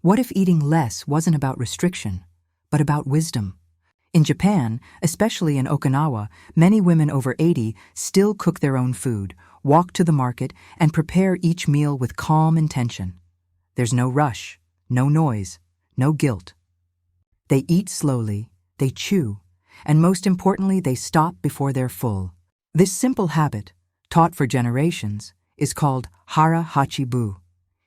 What if eating less wasn't about restriction, but about wisdom? In Japan, especially in Okinawa, many women over 80 still cook their own food, walk to the market, and prepare each meal with calm intention. There's no rush, no noise, no guilt. They eat slowly, they chew, and most importantly, they stop before they're full. This simple habit, taught for generations, is called Hara Hachi Bu.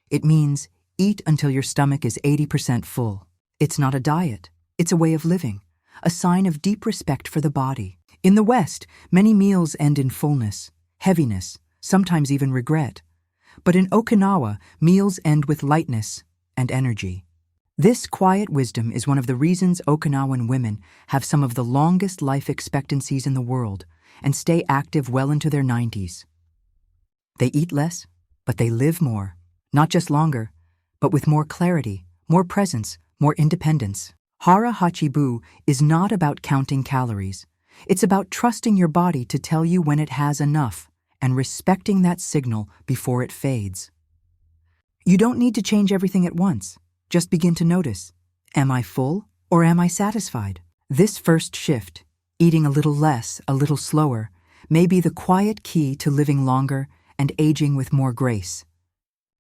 It means eat until your stomach is 80% full. It's not a diet, it's a way of living, a sign of deep respect for the body. In the West, many meals end in fullness, heaviness, sometimes even regret. But in Okinawa, meals end with lightness and energy. This quiet wisdom is one of the reasons Okinawan women have some of the longest life expectancies in the world and stay active well into their 90s. They eat less, but they live more, not just longer, but with more clarity, more presence, more independence. Hara Hachi Bu is not about counting calories. It's about trusting your body to tell you when it has enough and respecting that signal before it fades. You don't need to change everything at once. Just begin to notice, am I full or am I satisfied? This first shift, eating a little less, a little slower, may be the quiet key to living longer and aging with more grace.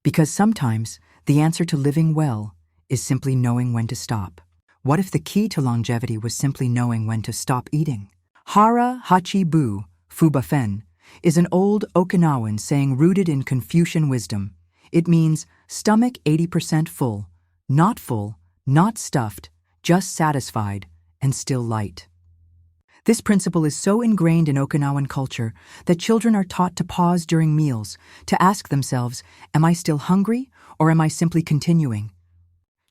Because sometimes the answer to living well is simply knowing when to stop. What if the key to longevity was simply knowing when to stop eating? Hara Hachi Bu, Fubafen, is an old Okinawan saying rooted in Confucian wisdom. It means stomach 80% full, not stuffed, just satisfied and still light. This principle is so ingrained in Okinawan culture that children are taught to pause during meals, to ask themselves, am I still hungry or am I simply continuing?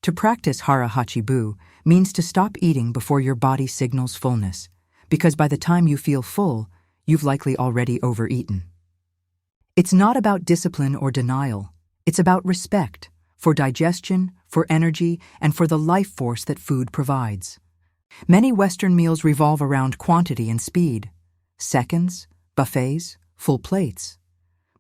To practice Hara Hachi Bu means to stop eating before your body signals fullness, because by the time you feel full, you've likely already overeaten. It's not about discipline or denial. It's about respect for digestion, for energy, and for the life force that food provides. Many Western meals revolve around quantity and speed. Seconds, buffets, full plates.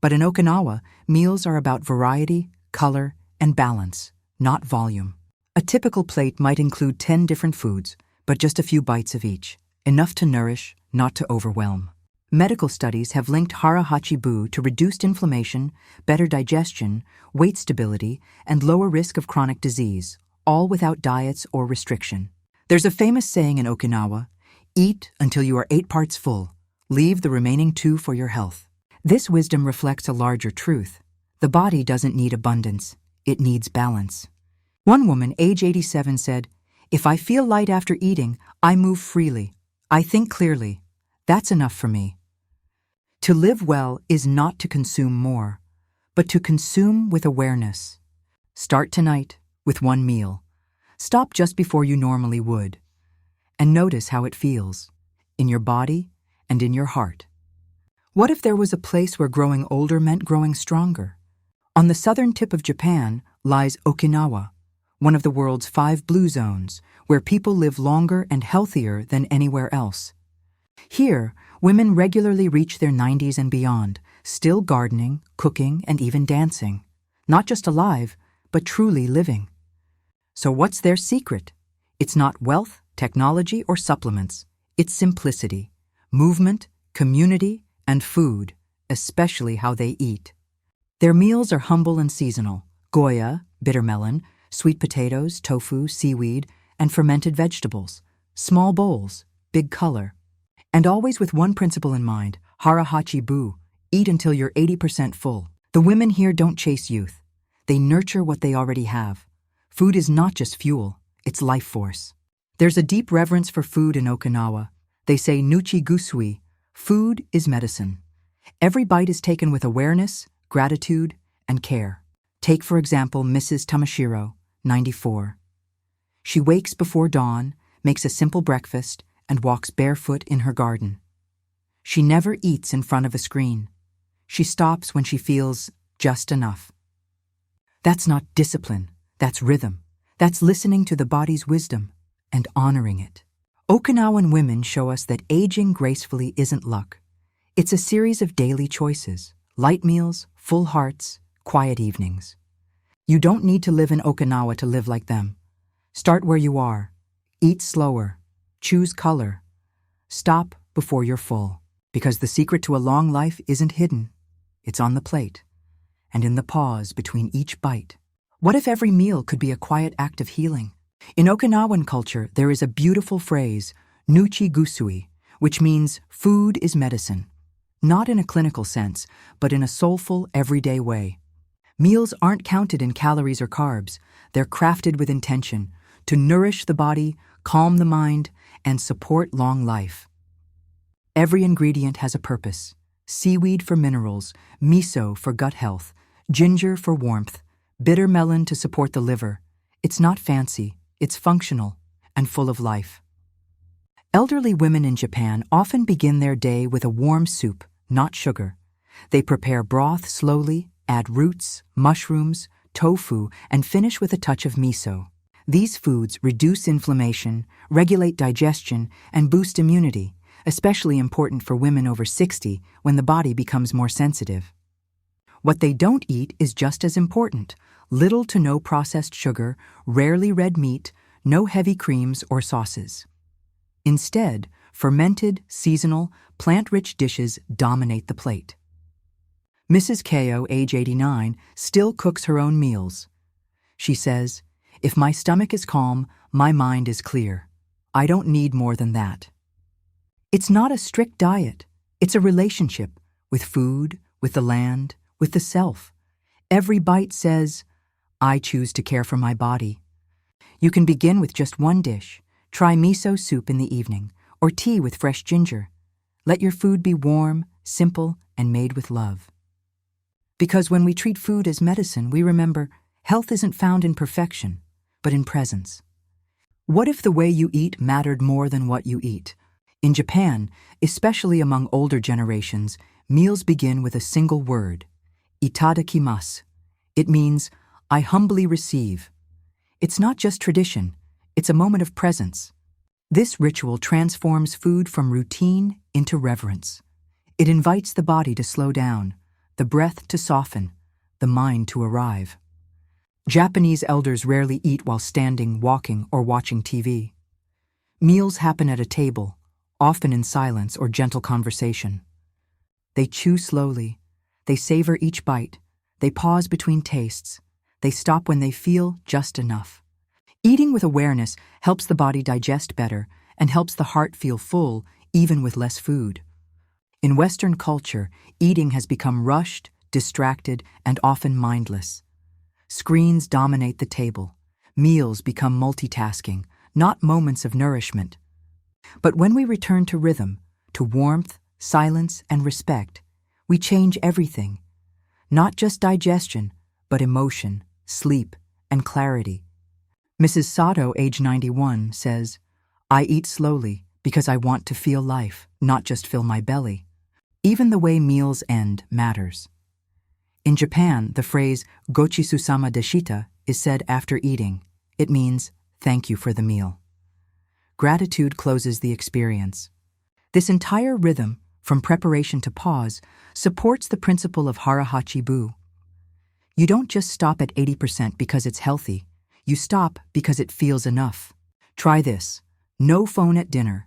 But in Okinawa, meals are about variety, color, and balance, not volume. A typical plate might include 10 different foods, but just a few bites of each, enough to nourish, not to overwhelm. Medical studies have linked Hara Hachi Bu to reduced inflammation, better digestion, weight stability, and lower risk of chronic disease, all without diets or restriction. There's a famous saying in Okinawa, eat until you are 8 parts full, leave the remaining 2 for your health. This wisdom reflects a larger truth. The body doesn't need abundance, it needs balance. One woman, age 87, said, if I feel light after eating, I move freely. I think clearly. That's enough for me. To live well is not to consume more, but to consume with awareness. Start tonight with one meal. Stop just before you normally would. And notice how it feels, in your body and in your heart. What if there was a place where growing older meant growing stronger? On the southern tip of Japan lies Okinawa, one of the world's 5 blue zones, where people live longer and healthier than anywhere else. Here, women regularly reach their 90s and beyond, still gardening, cooking, and even dancing. Not just alive, but truly living. So what's their secret? It's not wealth, technology, or supplements. It's simplicity, movement, community, and food, especially how they eat. Their meals are humble and seasonal: goya, bitter melon, sweet potatoes, tofu, seaweed, and fermented vegetables. Small bowls, big color. And always with one principle in mind, Hara Hachi Bu, eat until you're 80% full. The women here don't chase youth. They nurture what they already have. Food is not just fuel, it's life force. There's a deep reverence for food in Okinawa. They say nuchi gusui, food is medicine. Every bite is taken with awareness, gratitude, and care. Take, for example, Mrs. Tamashiro, 94. She wakes before dawn, makes a simple breakfast, and walks barefoot in her garden. She never eats in front of a screen. She stops when she feels just enough. That's not discipline, that's rhythm. That's listening to the body's wisdom and honoring it. Okinawan women show us that aging gracefully isn't luck. It's a series of daily choices: light meals, full hearts, quiet evenings. You don't need to live in Okinawa to live like them. Start where you are. Eat slower. Choose color. Stop before you're full. Because the secret to a long life isn't hidden. It's on the plate. And in the pause between each bite. What if every meal could be a quiet act of healing? In Okinawan culture, there is a beautiful phrase, nuchi gusui, which means food is medicine. Not in a clinical sense, but in a soulful, everyday way. Meals aren't counted in calories or carbs. They're crafted with intention to nourish the body, calm the mind, and support long life. Every ingredient has a purpose. Seaweed for minerals, miso for gut health, ginger for warmth, bitter melon to support the liver. It's not fancy, it's functional and full of life. Elderly women in Japan often begin their day with a warm soup, not sugar. They prepare broth slowly, add roots, mushrooms, tofu, and finish with a touch of miso. These foods reduce inflammation, regulate digestion, and boost immunity, especially important for women over 60 when the body becomes more sensitive. What they don't eat is just as important. Little to no processed sugar, rarely red meat, no heavy creams or sauces. Instead, fermented, seasonal, plant-rich dishes dominate the plate. Mrs. Ko, age 89, still cooks her own meals. She says, "If my stomach is calm, my mind is clear. I don't need more than that." It's not a strict diet. It's a relationship with food, with the land, with the self. Every bite says, "I choose to care for my body." You can begin with just one dish. Try miso soup in the evening, or tea with fresh ginger. Let your food be warm, simple, and made with love. Because when we treat food as medicine, we remember health isn't found in perfection, but in presence. What if the way you eat mattered more than what you eat? In Japan, especially among older generations, meals begin with a single word, itadakimasu. It means, "I humbly receive." It's not just tradition, it's a moment of presence. This ritual transforms food from routine into reverence. It invites the body to slow down, the breath to soften, the mind to arrive. Japanese elders rarely eat while standing, walking, or watching TV. Meals happen at a table, often in silence or gentle conversation. They chew slowly, they savor each bite, they pause between tastes, they stop when they feel just enough. Eating with awareness helps the body digest better and helps the heart feel full even with less food. In Western culture, eating has become rushed, distracted, and often mindless. Screens dominate the table. Meals become multitasking, not moments of nourishment. But when we return to rhythm, to warmth, silence, and respect, we change everything. Not just digestion, but emotion, sleep, and clarity. Mrs. Sato, age 91, says, "I eat slowly because I want to feel life, not just fill my belly." Even the way meals end matters. In Japan, the phrase "gochisusama deshita" is said after eating. It means, "Thank you for the meal." Gratitude closes the experience. This entire rhythm, from preparation to pause, supports the principle of Hara Hachi Bu. You don't just stop at 80% because it's healthy. You stop because it feels enough. Try this. No phone at dinner.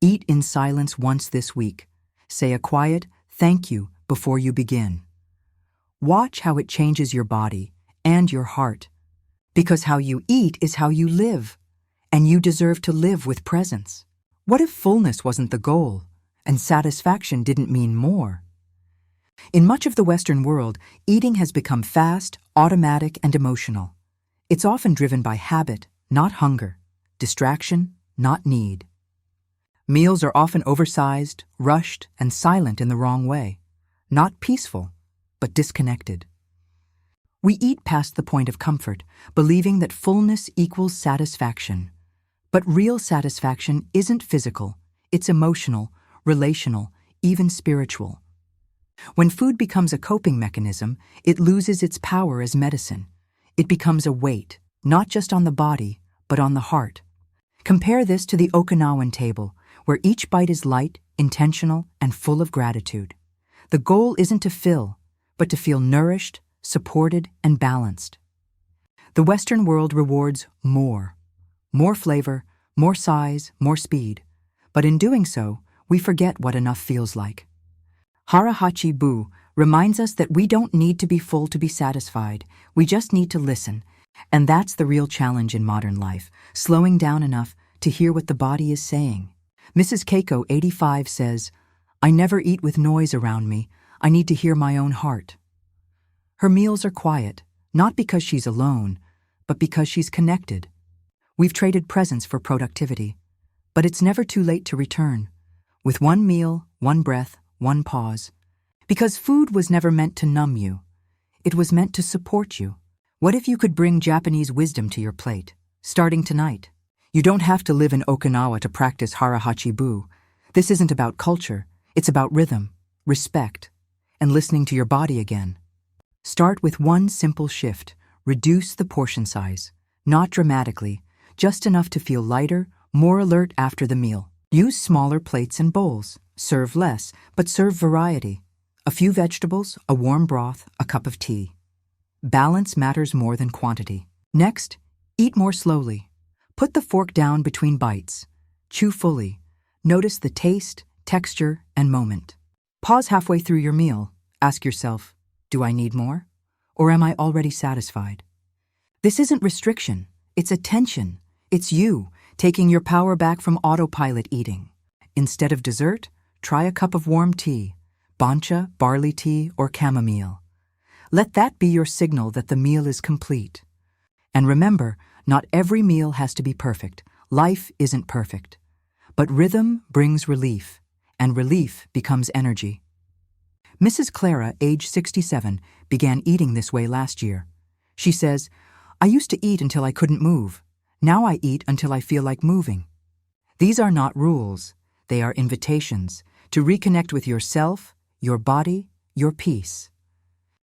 Eat in silence once this week. Say a quiet "thank you" before you begin. Watch how it changes your body and your heart. Because how you eat is how you live. And you deserve to live with presence. What if fullness wasn't the goal, and satisfaction didn't mean more? In much of the Western world, eating has become fast, automatic, and emotional. It's often driven by habit, not hunger, distraction, not need. Meals are often oversized, rushed, and silent in the wrong way. Not peaceful, but disconnected. We eat past the point of comfort, believing that fullness equals satisfaction. But real satisfaction isn't physical, it's emotional, relational, even spiritual. When food becomes a coping mechanism, it loses its power as medicine. It becomes a weight, not just on the body, but on the heart. Compare this to the Okinawan table, where each bite is light, intentional, and full of gratitude. The goal isn't to fill, but to feel nourished, supported, and balanced. The Western world rewards more. More flavor, more size, more speed. But in doing so, we forget what enough feels like. Hara Hachi Bu reminds us that we don't need to be full to be satisfied. We just need to listen. And that's the real challenge in modern life, slowing down enough to hear what the body is saying. Mrs. Keiko, 85, says, "I never eat with noise around me. I need to hear my own heart." Her meals are quiet, not because she's alone, but because she's connected. We've traded presence for productivity, but it's never too late to return. With one meal, one breath, one pause. Because food was never meant to numb you. It was meant to support you. What if you could bring Japanese wisdom to your plate, starting tonight? You don't have to live in Okinawa to practice Hara Hachi Bu. This isn't about culture, it's about rhythm, respect, and listening to your body again. Start with one simple shift. Reduce the portion size. Not dramatically, just enough to feel lighter, more alert after the meal. Use smaller plates and bowls. Serve less, but serve variety. A few vegetables, a warm broth, a cup of tea. Balance matters more than quantity. Next, eat more slowly. Put the fork down between bites. Chew fully. Notice the taste, texture, and moment. Pause halfway through your meal. Ask yourself, do I need more? Or am I already satisfied? This isn't restriction. It's attention. It's you taking your power back from autopilot eating. Instead of dessert, try a cup of warm tea, bancha, barley tea, or chamomile. Let that be your signal that the meal is complete. And remember, not every meal has to be perfect. Life isn't perfect. But rhythm brings relief, and relief becomes energy. Mrs. Clara, age 67, began eating this way last year. She says, "I used to eat until I couldn't move. Now I eat until I feel like moving." These are not rules. They are invitations to reconnect with yourself, your body, your peace.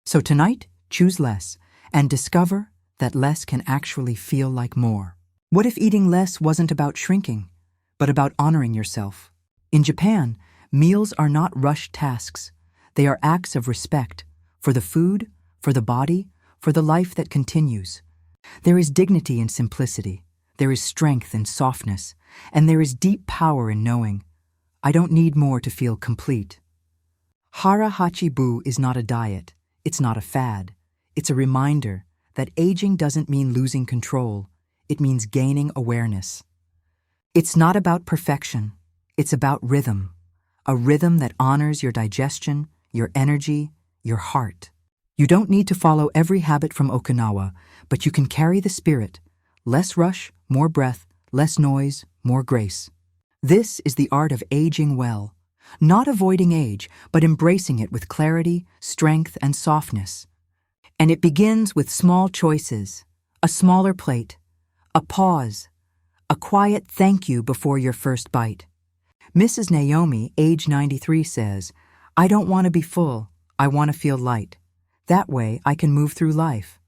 So tonight, choose less and discover that less can actually feel like more. What if eating less wasn't about shrinking, but about honoring yourself? In Japan, meals are not rushed tasks. They are acts of respect for the food, for the body, for the life that continues. There is dignity in simplicity. There is strength in softness. And there is deep power in knowing, I don't need more to feel complete. Hara Hachi Bu is not a diet. It's not a fad. It's a reminder that aging doesn't mean losing control. It means gaining awareness. It's not about perfection. It's about rhythm. A rhythm that honors your digestion, your energy, your heart. You don't need to follow every habit from Okinawa, but you can carry the spirit. Less rush, more breath, less noise, more grace. This is the art of aging well. Not avoiding age, but embracing it with clarity, strength, and softness. And it begins with small choices, a smaller plate, a pause, a quiet thank you before your first bite. Mrs. Naomi, age 93, says, "I don't want to be full, I want to feel light. That way I can move through life."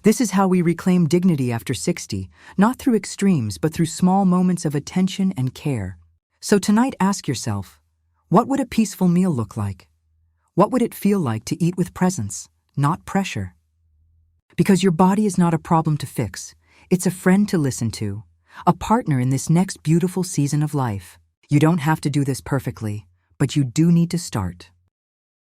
This is how we reclaim dignity after 60, not through extremes, but through small moments of attention and care. So tonight ask yourself, what would a peaceful meal look like? What would it feel like to eat with presence, not pressure? Because your body is not a problem to fix. It's a friend to listen to, a partner in this next beautiful season of life. You don't have to do this perfectly, but you do need to start.